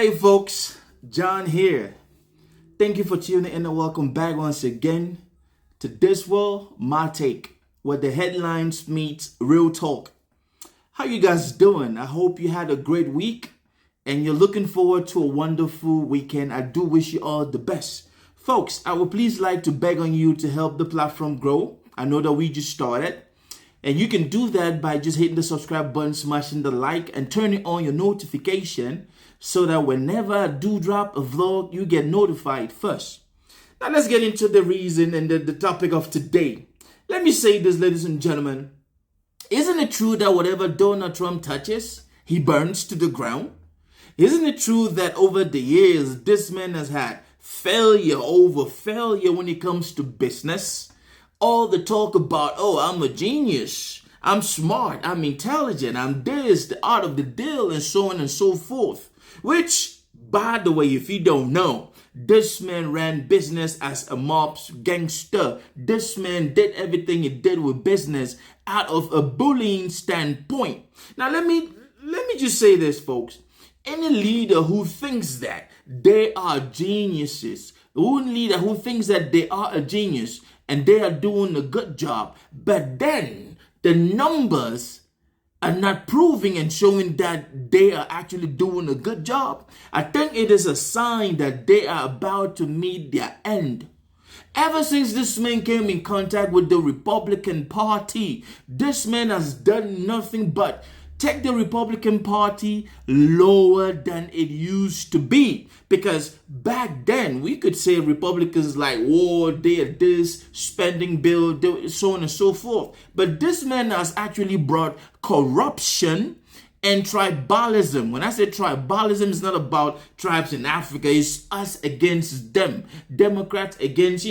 Hey folks, John here. Thank you for tuning in and welcome back once again to This World, My Take, where the headlines meet real talk. How you guys doing? I hope you had a great week and you're looking forward to a wonderful weekend. I do wish you all the best. Folks, I would please like to beg on you to help the platform grow. I know that we just started. And you can do that by just hitting the subscribe button, smashing the like, and turning on your notification so that whenever I do drop a vlog, you get notified first. Now let's get into the reason and the topic of today. Let me say this, ladies and gentlemen. Isn't it true that whatever Donald Trump touches, he burns to the ground? Isn't it true that over the years, this man has had failure over failure when it comes to business? All the talk about, oh, I'm a genius, I'm smart, I'm intelligent, I'm this, the art of the deal, and so on and so forth. Which, by the way, if you don't know, this man ran business as a mob gangster. This man did everything he did with business out of a bullying standpoint. Now, let me just say this, folks. Any leader who thinks that they are geniuses, any leader who thinks that they are a genius, and they are doing a good job, but then the numbers are not proving and showing that they are actually doing a good job, I think it is a sign that they are about to meet their end. Ever since this man came in contact with the Republican Party, this man has done nothing but take the Republican Party lower than it used to be. Because back then, we could say Republicans like war, they are this, spending bill, so on and so forth. But this man has actually brought corruption and tribalism. When I say tribalism, it's not about tribes in Africa. It's us against them. Democrats against,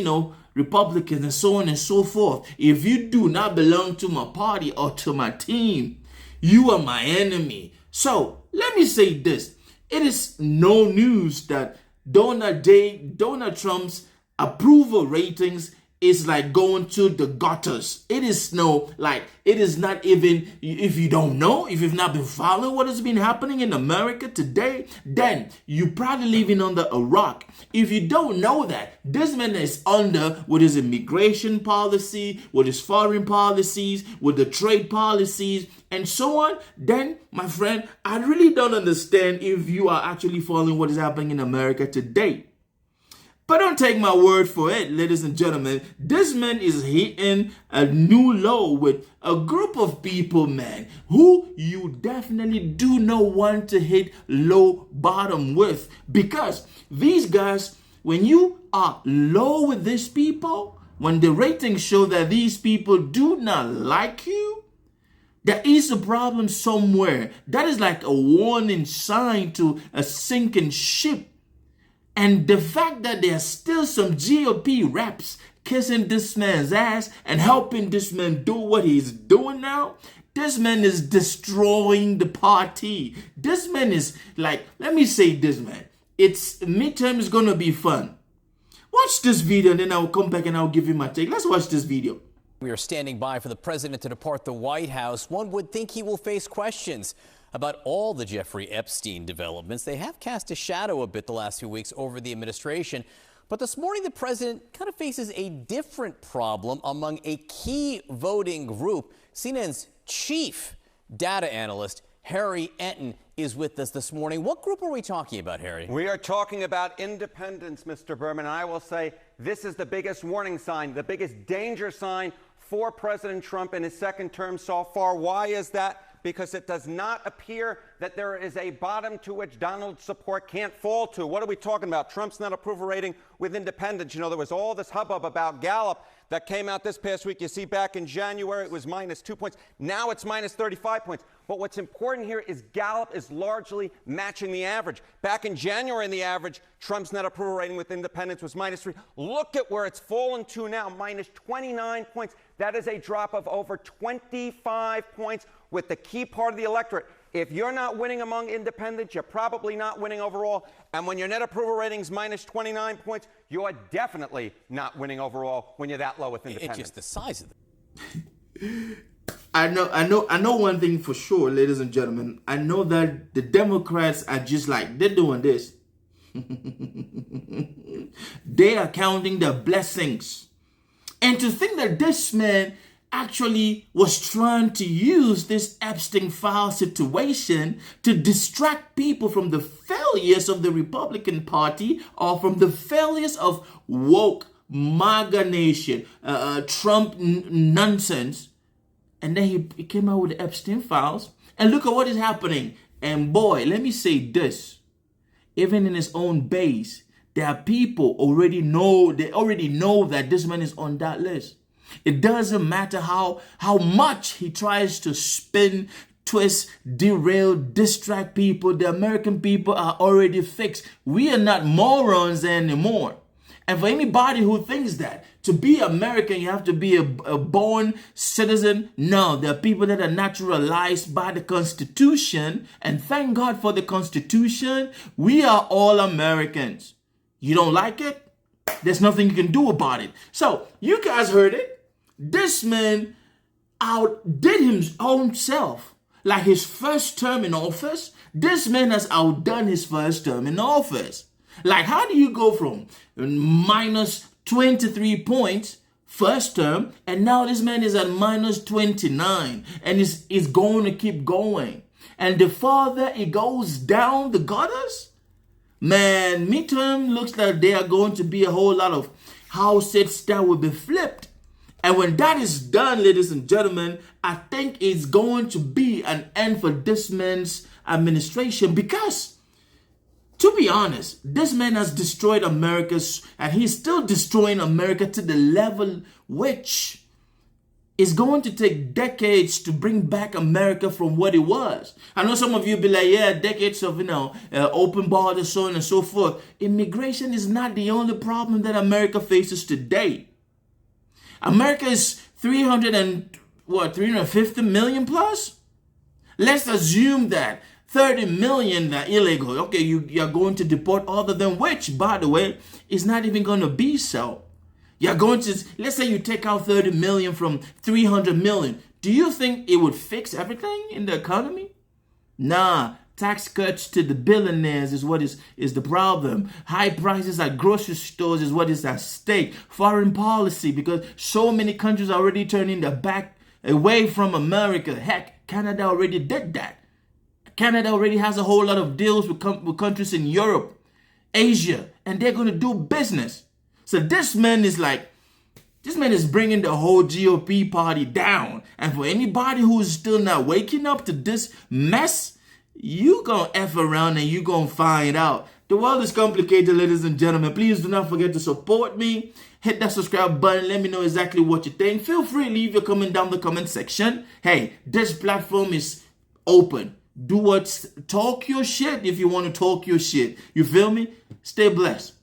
Republicans and so on and so forth. If you do not belong to my party or to my team, you are my enemy. So let me say this. It is no news that Donald Trump's approval ratings is like going to the gutters. It is not even, if you don't know, if you've not been following what has been happening in America today, then you're probably living under a rock. If you don't know that, this man is under with his immigration policy, with his foreign policies, with the trade policies, and so on, then, my friend, I really don't understand if you are actually following what is happening in America today. But don't take my word for it, ladies and gentlemen. This man is hitting a new low with a group of people, man, who you definitely do not want to hit low bottom with. Because these guys, when you are low with these people, when the ratings show that these people do not like you, there is a problem somewhere. That is like a warning sign to a sinking ship. And the fact that there are still some GOP reps kissing this man's ass and helping this man do what he's doing now, this man is destroying the party. This man is like, let me say this, man. Midterm is going to be fun. Watch this video and then I'll come back and I'll give you my take. Let's watch this video. We are standing by for the president to depart the White House. One would think he will face questions about all the Jeffrey Epstein developments. They have cast a shadow a bit the last few weeks over the administration. But this morning, the president kind of faces a different problem among a key voting group. CNN's chief data analyst, Harry Enton, is with us this morning. What group are we talking about, Harry? We are talking about independence, Mr. Berman. And I will say this is the biggest warning sign, the biggest danger sign for President Trump in his second term so far. Why is that? Because it does not appear that there is a bottom to which Donald's support can't fall to. What are we talking about? Trump's net approval rating with independents. There was all this hubbub about Gallup that came out this past week. You see, back in January, it was minus 2 points. Now it's minus 35 points. But what's important here is Gallup is largely matching the average. Back in January, in the average, Trump's net approval rating with independents was minus 3. Look at where it's fallen to now, minus 29 points. That is a drop of over 25 points with the key part of the electorate. If you're not winning among independents, you're probably not winning overall. And when your net approval rating's minus 29 points, you're definitely not winning overall when you're that low with independents. It's just the size of it. I know one thing for sure, ladies and gentlemen. I know that the Democrats are just like, they're doing this. They are counting their blessings. And to think that this man actually was trying to use this Epstein file situation to distract people from the failures of the Republican Party or from the failures of woke MAGA nation, Trump nonsense. And then he came out with the Epstein files. And look at what is happening. And boy, let me say this. Even in his own base, there are people already know that this man is on that list. It doesn't matter how much he tries to spin, twist, derail, distract people. The American people are already fixed. We are not morons anymore. And for anybody who thinks that to be American, you have to be a born citizen. No, there are people that are naturalized by the Constitution. And thank God for the Constitution. We are all Americans. You don't like it? There's nothing you can do about it. So you guys heard it. This man outdid his own self. Like his first term in office, this man has outdone his first term in office. Like, how do you go from minus 23 points first term, and now this man is at minus 29, and is going to keep going? And the farther it goes down the gutters, man, midterm looks like there are going to be a whole lot of houses that will be flipped. And when that is done, ladies and gentlemen, I think it's going to be an end for this man's administration, because to be honest, this man has destroyed America, and he's still destroying America to the level which is going to take decades to bring back America from what it was. I know some of you be like, yeah, decades of, open borders, so on and so forth. Immigration is not the only problem that America faces today. America is 350 million plus? Let's assume that 30 million are illegal. Okay, you're going to deport all of them, which, by the way, is not even going to be so. You're going to, let's say you take out 30 million from 300 million. Do you think it would fix everything in the economy? Nah, tax cuts to the billionaires is what is the problem. High prices at grocery stores is what is at stake. Foreign policy, because so many countries are already turning their back away from America. Heck, Canada already did that. Canada already has a whole lot of deals with countries in Europe, Asia, and they're going to do business. So this man is bringing the whole GOP party down. And for anybody who is still not waking up to this mess, you gonna F around and you gonna find out. The world is complicated, ladies and gentlemen. Please do not forget to support me. Hit that subscribe button. Let me know exactly what you think. Feel free to leave your comment down the comment section. Hey, this platform is open. Talk your shit if you want to talk your shit. You feel me? Stay blessed.